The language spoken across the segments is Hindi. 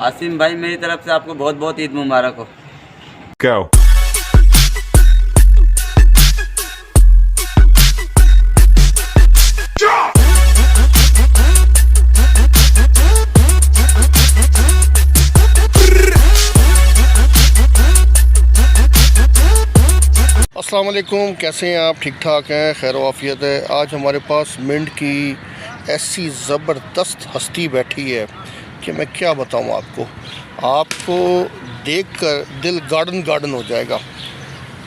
आसिम भाई मेरी तरफ से आपको बहुत बहुत ईद मुबारक हो। Go. अस्सलाम वालेकुम, कैसे हैं आप? ठीक ठाक हैं, खैर वाफियत है। आज हमारे पास मिंट की ऐसी ज़बरदस्त हस्ती बैठी है कि मैं क्या बताऊं आपको देखकर दिल गार्डन गार्डन हो जाएगा।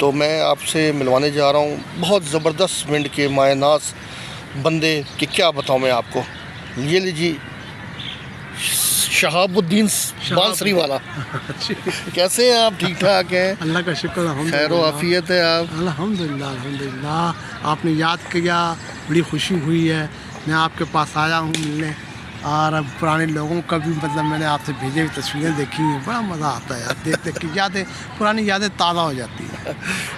तो मैं आपसे मिलवाने जा रहा हूं बहुत ज़बरदस्त मिंट के मायनास बंदे कि क्या बताऊं मैं आपको। ये लीजिए शहाबुद्दीन बांसरी वाला। कैसे हैं आप? ठीक ठाक हैं? अल्लाह का शुक्र, खैर वाफियत है आप? अल्हम्दुलिल्लाह अल्हम्दुलिल्लाह। आपने याद किया, बड़ी खुशी हुई है। मैं आपके पास आया हूँ मिलने, और अब पुराने लोगों का भी मतलब मैंने आपसे भेजे हुई तस्वीरें देखी हैं। बड़ा मज़ा आता है यार, देख देख के यादें, पुरानी यादें ताज़ा हो जाती हैं।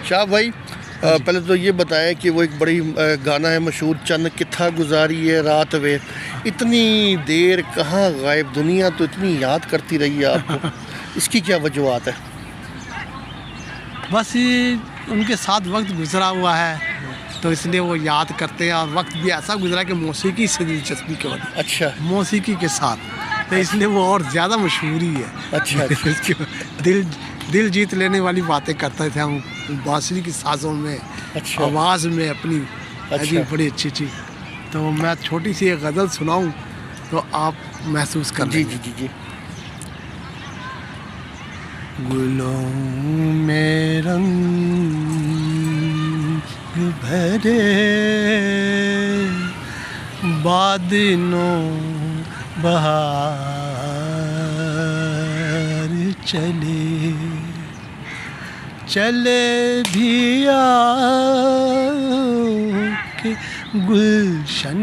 शाह भाई पहले तो ये बताएं कि वो एक बड़ी गाना है मशहूर, चन्न कित्था गुजारी है रात वे, इतनी देर कहाँ गायब, दुनिया तो इतनी याद करती रही है आपको, इसकी क्या वजूहत है? बस ये उनके साथ वक्त गुजरा हुआ है तो इसलिए वो याद करते हैं, और वक्त भी ऐसा गुजरा कि मौसीकी से दिलचस्पी के बाद, अच्छा, मौसीकी के साथ, तो इसलिए वो और ज़्यादा मशहूरी है। अच्छा। दिल जीत लेने वाली बातें करते थे हम बांसुरी की साज़ों में, अच्छा। आवाज़ में अपनी। अच्छा। बड़ी अच्छी। तो मैं छोटी सी एक गज़ल सुनाऊं तो आप महसूस कर जी लेंगे। जी जी जी। गुलों में रंग भरे बादलों बहार चले भी के गुलशन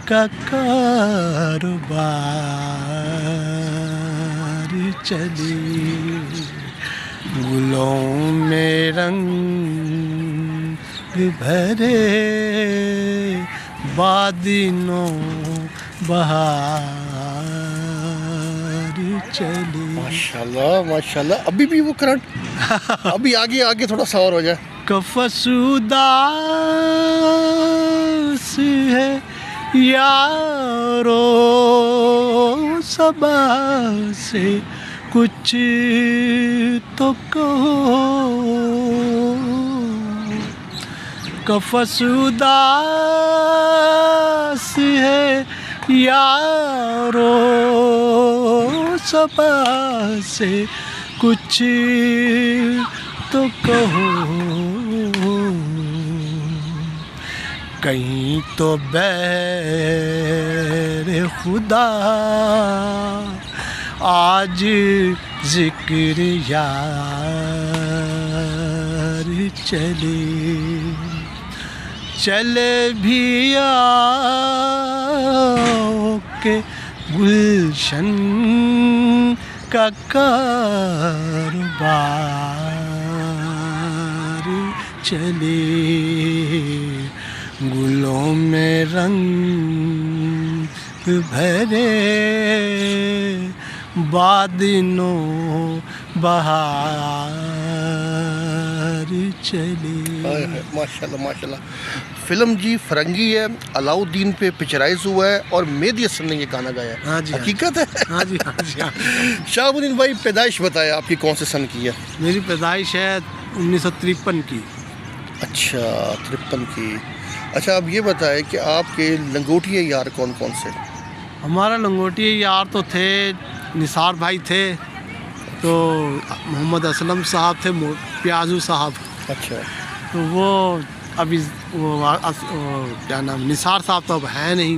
का कारोबार चले, गुलों में रंग भरे बादलों बहार चले। माशाल्लाह माशाल्लाह। अभी भी वो करंट अभी आगे आगे थोड़ा सा और हो जाए। कफसुदास है यारो सबा से कुछ तो कहो, कफसुदास है यारो सबा से कुछ तो कहो, कहीं तो बैर खुदा आज जिक्र यार चले भी के गुलशन का कारोबार चले, गुलों में रंग भरे बादलों बहार चले। माशाल्लाह माशाल्लाह। फिल्म जी फरंगी है, अलाउद्दीन पे पिक्चराइज हुआ है और मेहदी हसन ने ये गाना गाया है। हाँ जी, हकीकत है? हाँ जी हाँ जी हाँ। शहाबुद्दीन भाई पैदाइश बताया आपकी कौन से सन की है? मेरी पैदाइश है 1953 की। अच्छा, 53 की। अच्छा, अब ये बताएं कि आपके लंगोटिया यार कौन कौन से? हमारा लंगोटिया यार तो थे, निसार भाई थे, तो मोहम्मद असलम साहब थे, प्याजू साहब। अच्छा। तो वो अभी वो क्या नाम, निसार साहब तो अब है नहीं,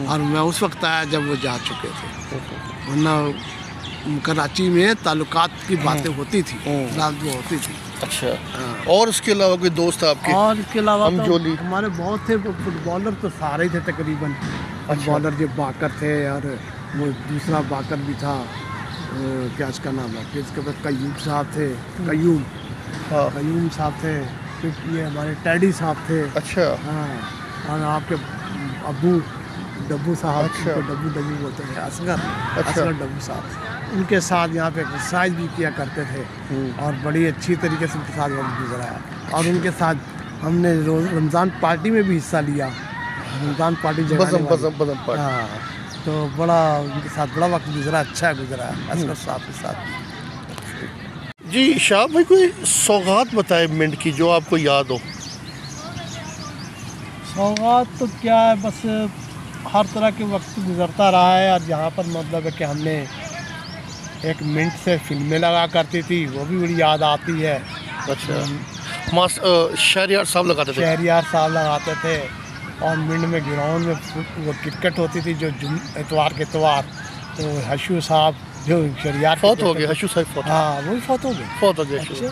और मैं उस वक्त आया जब वो जा चुके थे, वरना कराची में ताल्लुकात की बातें होती थी, वो होती थी। अच्छा। और उसके अलावा कोई दोस्त आपके? और इसके अलावा हम जोली हमारे बहुत थे फुटबॉलर, तो सारे ही थे तकरीबन। फुटबॉलर जो बाकर थे, और वो दूसरा बाकर भी था, क्या उसका नाम है, फिर इसके बाद कयूम साहब थे, कयूम साहब थे, फिर ये हमारे टैडी साहब थे। अच्छा। हाँ, और आपके अबू डब्बू साहब, अच्छा। उनको डब्बू डब्बू बोलते हैं, असगर अच्छा। असगर डब्बू साहब, उनके साथ यहाँ पे एक्सरसाइज भी किया करते थे और बड़ी अच्छी तरीके से उनके साथ वक्त गुजरा है। और उनके साथ हमने रमज़ान पार्टी में भी हिस्सा लिया, रमज़ान पार्टी बज़म बज़म बज़म पार्टी। हाँ, तो बड़ा उनके साथ बड़ा वक्त गुजरा, अच्छा गुजरा है असगर साहब के साथ। जी शाह भाई, कोई सौगात बताए मिंट की जो आपको याद हो। सौगात तो क्या है, बस हर तरह के वक्त गुजरता रहा है। और यहाँ पर मतलब है कि हमने एक मिनट से फिल्में लगा करती थी, वो भी बड़ी याद आती है। अच्छा, शहरियार साहब लगाते थे। शहरियार साहब लगाते थे और मिंट में ग्राउंड में वो क्रिकेट होती थी जो इतवार के इतवार, तो हशू साहब जो शहरियार फौत हो गए, हशू साहब फौत। हाँ, वही फौत हो गए। फौत हो गए हशू। अच्छा,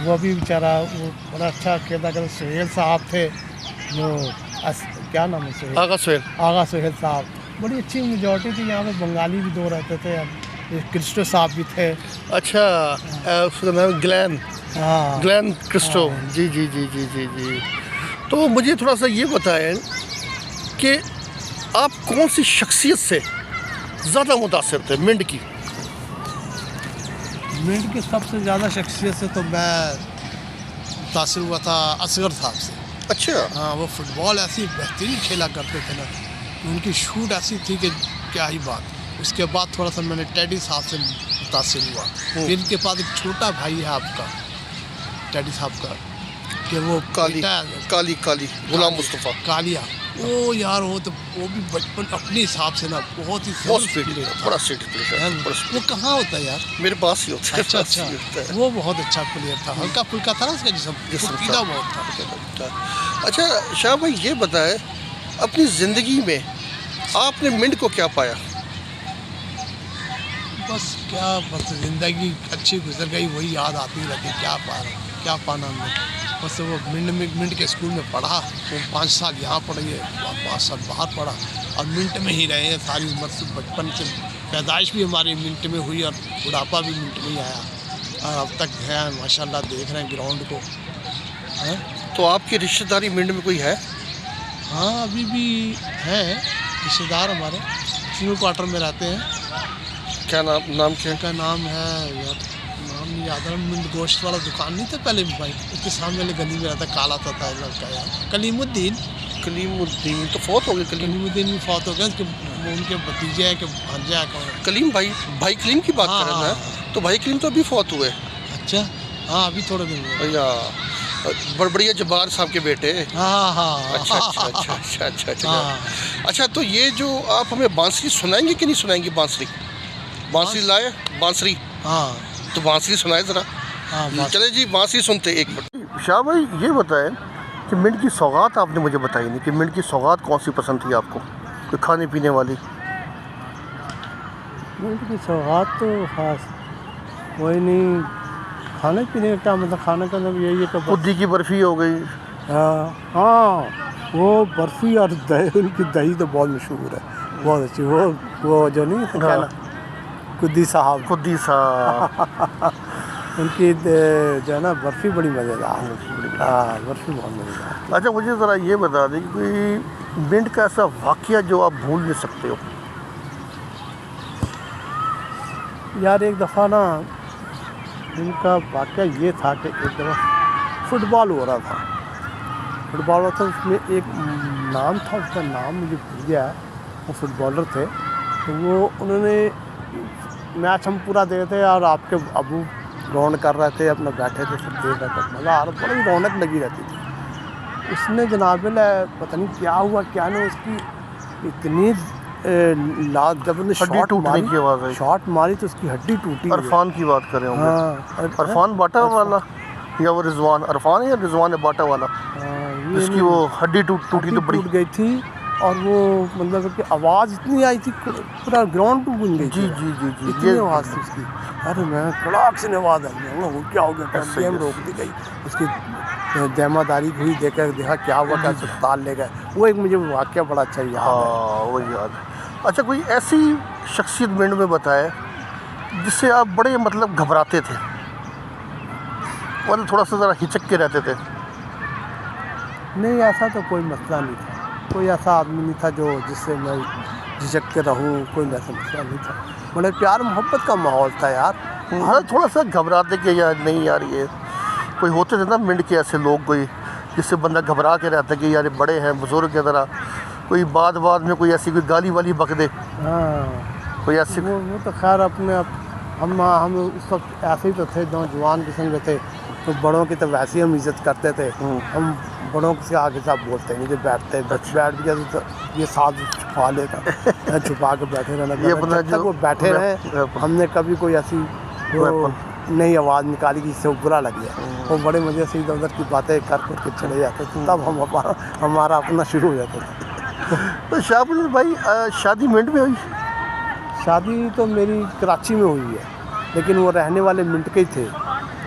वो भी बेचारा वो बड़ा अच्छा खेलता करता। सुहेल साहब थे जो क्या नाम है सुहेल, आगा सोहेल। आगा सुहेल साहब, बड़ी अच्छी मेजॉरिटी थी यहाँ पे। बंगाली भी दो रहते थे, क्रिस्टो साहब भी थे। अच्छा, उसका नाम ग्लैन, हाँ, ग्लैन क्रिस्टो। हाँ। जी जी जी जी जी जी। तो मुझे थोड़ा सा ये बताएं कि आप कौन सी शख्सियत से ज़्यादा मुतासिर थे मिंट की। मिंट की सबसे ज़्यादा शख्सियत से तो मैं मुतासिर हुआ था असगर साहब से। अच्छा। हाँ, वो फुटबॉल ऐसी बेहतरीन खेला करते थे ना, उनकी शूट ऐसी थी कि क्या ही बात। उसके बाद थोड़ा सा मैंने टेडी साहब से मुतासिर हुआ। फिर इनके पास एक छोटा भाई है आपका, टेडी साहब का, कि वो काली काली काली गुलाम मुस्तफ़ा कालिया। वो यार वो भी बचपन अपने हिसाब से ना बहुत ही बहुत जबरदस्त स्वीट, player था। बड़ा स्वीट प्लेयर है, बड़ा वो sweet। कहाँ होता है यार? मेरे पास ही होता है। अच्छा पास अच्छा, ही होता है। वो बहुत अच्छा प्लेयर था, हल्का फुल्का था ना उसका जिस्म, जिस्म फुर्तीला था। बहुत था। अच्छा शाह भाई, ये बताएं अपनी ज़िंदगी में आपने मिंट को क्या पाया। बस क्या, बस ज़िंदगी अच्छी गुजर गई, वही याद आती रहती। क्या पाना हमने। बस वो मिंट के स्कूल में पढ़ा, वो 5 साल यहाँ पढ़ी है, 5 साल बाहर पढ़ा और मिंट में ही रहे हैं सारी उम्र से। बचपन से पैदाइश भी हमारी मिंट में हुई और बुढ़ापा भी मिंट में ही आया और अब तक है माशाल्लाह। देख रहे हैं ग्राउंड को है। तो आपकी रिश्तेदारी मिंट में कोई है। हाँ, अभी भी हैं रिश्तेदार हमारे, सिंगल क्वार्टर में रहते हैं। क्या नाम क्या है। उनका नाम है यार, नाम नहीं याद है। मिंट गोश्त वाला दुकान नहीं था पहले भाई, उसके सामने वाले गली में रहता, काला था लड़का यार, कलीमुद्दीन। कलीमुद्दीन तो फौत हो गए। कलीमुद्दीन भी फौत हो गए। उनके भतीजे है कि भांजा है कौन? कलीम भाई कलीम की बात कर रहे हैं ना, तो भाई कलीम तो अभी फौत हुए। अच्छा, हाँ, अभी थोड़े दिन हुए। भैया बड़बड़िया जब्बार साहब के बेटे। हाँ हाँ अच्छा अच्छा अच्छा अच्छा अच्छा अच्छा। हाँ। अच्छा, तो ये जो आप हमें बांसुरी सुनाएंगे कि नहीं सुनाएंगे। बांसुरी लाए बांसुरी, हाँ तो बांसुरी सुनाए ज़रा। हाँ, चले जी, बांसुरी सुनते एक मिनट। शाह भाई, ये बताएं कि मिंट की सौगात आपने मुझे बताई नहीं कि मिंट की सौगात कौन सी पसंद थी आपको, कोई खाने पीने वाली। मिंट की सौगात तो खास कोई नहीं। खाने पीने का क्या मतलब, खाने का मतलब यही है कि पुद्दी की बर्फ़ी हो गई। हाँ, वो बर्फ़ी और दही, उनकी दही तो बहुत मशहूर है, बहुत अच्छी। वो जो नहीं है क्या ना, कुद्दी साहब, उनकी जो है ना बर्फ़ी बड़ी मज़ेदार है। हाँ, बर्फ़ी बहुत मज़ेदार। अच्छा, मुझे ज़रा ये बता दें कि कोई मिंट का ऐसा वाक़या जो आप भूल नहीं सकते हो। यार एक दफ़ा ना इनका वाक़या ये था कि एक दफ़ा फुटबॉल हो रहा था, उसमें एक नाम था, उसका नाम मुझे भूल गया। वो फुटबॉलर थे, तो वो उन्होंने मैच हम पूरा देखे थे और आपके अबू ग्राउंड कर रहे थे, अपना बैठे थे, सब देख रहे थे, मज़ा आ रहा, बड़ी रौनक लगी रहती थी। उसने जनाब पता नहीं क्या हुआ क्या नहीं, उसकी इतनी जब उन्हें शॉट मारी तो उसकी हड्डी टूटी। अरफान की बात कर रहे होंगे। हाँ, अरफान बाटा वाला या वो रिजवान, अरफान है या रिजवान है बाटा वाला, जिसकी वो हड्डी टूटी तो बड़ी टूट गई थी। और वो मतलब कि आवाज़ इतनी आई थी, पूरा ग्राउंड टूट गई। जी जी जी जी, इतनी आवाज़ थी उसकी। अरे मैं कड़ाक से आवाज़ आई, वो क्या हो गया, गेम रोक दी गई। उसकी जमादारी हुई, देखा क्या हुआ, क्या अस्पताल ले गए। वो एक मुझे वाक़या बड़ा अच्छा याद है। वो याद। अच्छा, कोई ऐसी शख्सियत मिंट में बताए जिससे आप बड़े मतलब घबराते थे, मतलब थोड़ा सा ज़रा हिचक के रहते थे। नहीं, ऐसा तो कोई मसला नहीं था। कोई ऐसा आदमी नहीं था जो जिससे मैं झिझक के रहूँ, कोई ऐसा मसला नहीं था। बड़े प्यार मोहब्बत का माहौल था यार। हाँ, थोड़ा सा घबराते कि यार नहीं यार, ये कोई होते थे ना मिंड के ऐसे लोग, कोई जिससे बंदा घबरा के रहता कि यार बड़े हैं बुज़ुर्ग की तरह, कोई बाद में कोई ऐसी कोई गाली वाली बक दे। हाँ, कोई ऐसी वो तो खैर अपने हम उस वक्त ऐसे ही तो थे, नौजवान किस्म के थे, तो बड़ों की तो वैसे ही हम इज़्ज़त करते थे। हम बड़ों से आगे साहब बोलते नहीं थे, बैठते बैठ भी जाते तो ये साथ छुपा लेता छुपा के बैठे रहना। ये जब तक वो बैठे रहे हमने कभी कोई ऐसी नई आवाज़ निकाली जिससे वो बुरा लग गया। वो बड़े मज़े से इधर उधर की बातें कर के चले जाते थे, तब हमारा अपना शुरू हो जाता था। तो शाहपुर भाई शादी मिंट में हुई? शादी तो मेरी कराची में हुई है, लेकिन वो रहने वाले मिंट के ही थे।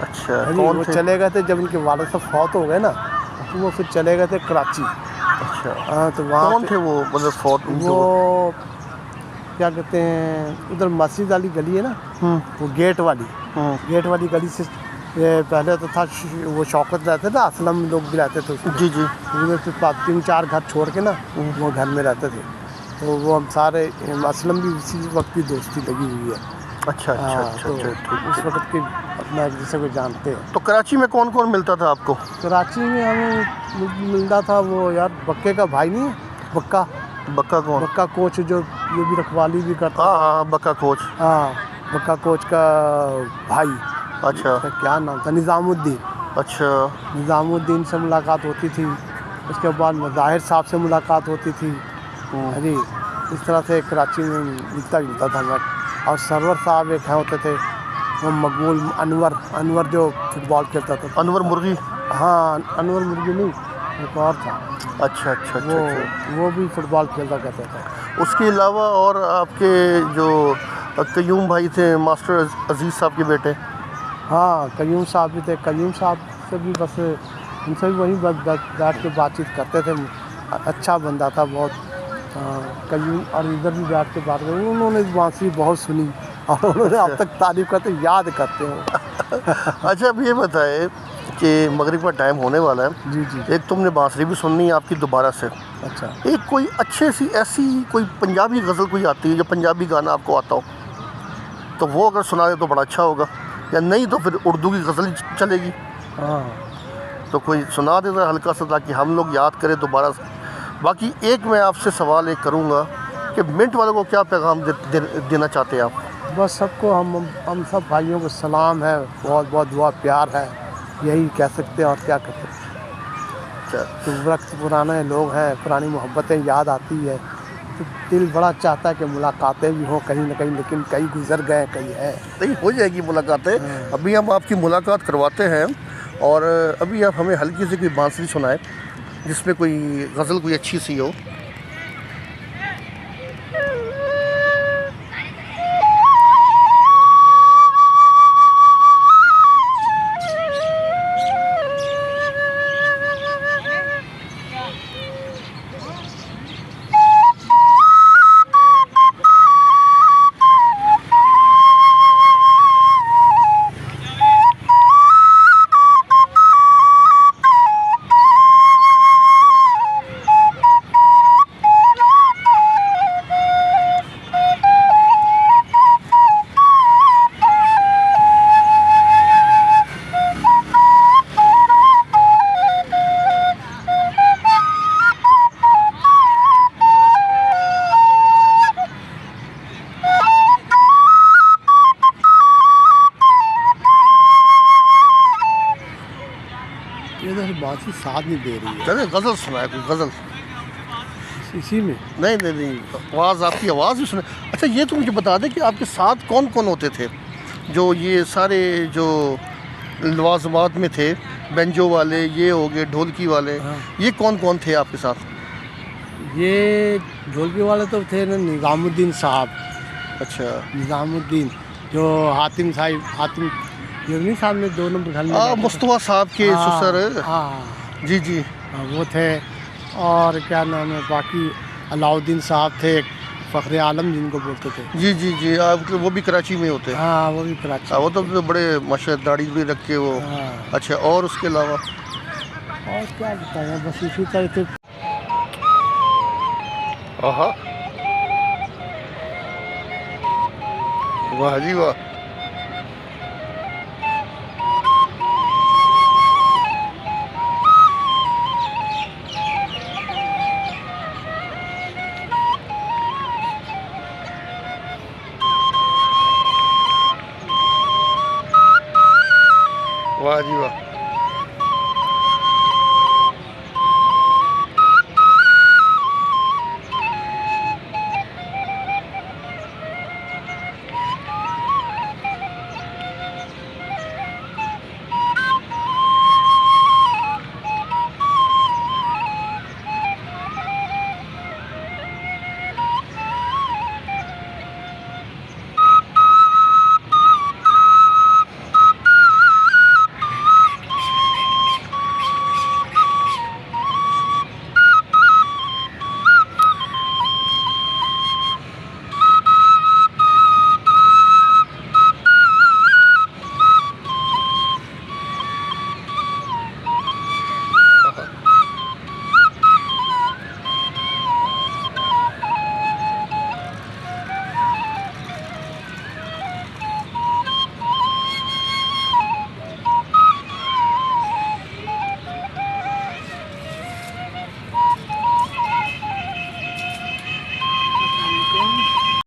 अच्छा, कौन वो चले गए थे जब उनके वालिद साहब फौत हो गए ना, तो वो फिर चले गए थे कराची। अच्छा, हाँ, तो वहाँ कौन थे वो, मतलब फौत? वो क्या कहते हैं, उधर मस्जिद वाली गली है ना, वो गेट वाली गली से ये पहले तो था वो शौकत रहते थे, असलम लोग भी रहते थे उसमें। जी। उधर से 3-4 घर छोड़ के ना वो घर में रहते थे, तो वो हम सारे असलम भी उसी वक्त की दोस्ती लगी हुई है। अच्छा, तो उस वक्त की अपना एक दूसरे को जानते हैं। तो कराची में कौन कौन मिलता था आपको? कराची में हमें मिलता था वो यार बक्के का भाई नहीं है, बक्का कौन? बक्का कोच जो ये भी रखवाली भी करता। हाँ, बक्का कोच। हाँ, बक्का कोच का भाई। अच्छा, क्या नाम था? निज़ामुद्दीन। अच्छा, निज़ामुद्दीन से मुलाकात होती थी, उसके बाद ज़ाहिर साहब से मुलाकात होती थी। अरे इस तरह से कराची में मिलता जुलता था मैं। और सरवर साहब एक हैं होते थे, वो मकबूल अनवर जो फुटबॉल खेलता था। अनवर मुर्गी? हाँ, अनवर मुर्गी नहीं, एक और था। अच्छा, वो भी फुटबॉल खेलता करता था। उसके अलावा और आपके जो कयूम भाई थे, मास्टर अजीज़ साहब के बेटे? हाँ, कयूम साहब भी थे। कयूम साहब से भी बस उनसे भी वहीं बैठ के बातचीत करते थे। अच्छा बंदा था बहुत। कयूम और इधर भी बैठ के बात करते। उन्होंने बांसुरी बहुत सुनी और उन्होंने अब तक तारीफ करते याद करते हैं। अच्छा, अब ये बताए कि मगरिब का टाइम होने वाला है। जी। एक तुमने बांसुरी भी सुननी है आपकी दोबारा से। अच्छा, एक कोई अच्छे सी ऐसी कोई पंजाबी गज़ल कोई आती है, जो पंजाबी गाना आपको आता हो, तो वो अगर सुना दे तो बड़ा अच्छा होगा, या नहीं तो फिर उर्दू की गज़ल चलेगी। हाँ, तो कोई सुना दे तो हल्का सा, ताकि हम लोग याद करें दोबारा से। बाकी एक मैं आपसे सवाल एक करूँगा कि मिंट वालों को क्या पैगाम देना चाहते हैं आप? बस सबको हम सब भाइयों को सलाम है, बहुत बहुत दुआ प्यार है, यही कह सकते हैं और क्या कर सकते हैं। तो वक्त पुराने लोग हैं, पुरानी मोहब्बतें याद आती है, तो दिल बड़ा चाहता है कि मुलाकातें भी हों कहीं ना कहीं, लेकिन कई गुजर गए, कई है। नहीं, हो जाएगी मुलाकातें। अभी हम आपकी मुलाकात करवाते हैं, और अभी आप हमें हल्की सी कोई बांसुरी सुनाए जिसमें कोई गज़ल कोई अच्छी सी हो। बांसुरी साथ नहीं दे रही है। चले गज़ल सुनाए, कोई गज़ल इसी में नहीं, आवाज़ आपकी आवाज़ भी सुने। अच्छा, ये तो मुझे बता दें कि आपके साथ कौन कौन होते थे, जो ये सारे जो लवाज़मात में थे, बेंजो वाले ये हो गए, ढोलकी वाले, ये कौन कौन थे आपके साथ? ये ढोलकी वाले तो थे ना, निज़ामुद्दीन साहब। अच्छा, निज़ामुद्दीन जो हातिम नहीं साहब ने 2 नंबर घर में मुस्तफ़ा साहब के ससुर। हाँ जी, वो थे। और क्या नाम है, बाकी अलाउद्दीन साहब थे, फ़ख्र आलम जिनको बोलते थे। जी, आप वो भी कराची में होते हैं? हाँ, वो भी कराची। वो तो बड़े माशा दाढ़ी भी रख के वो। अच्छा, और उसके अलावा और क्या बताया, बस इसी तरह से। आहा, वाह जी वाह। वाह जी वाह।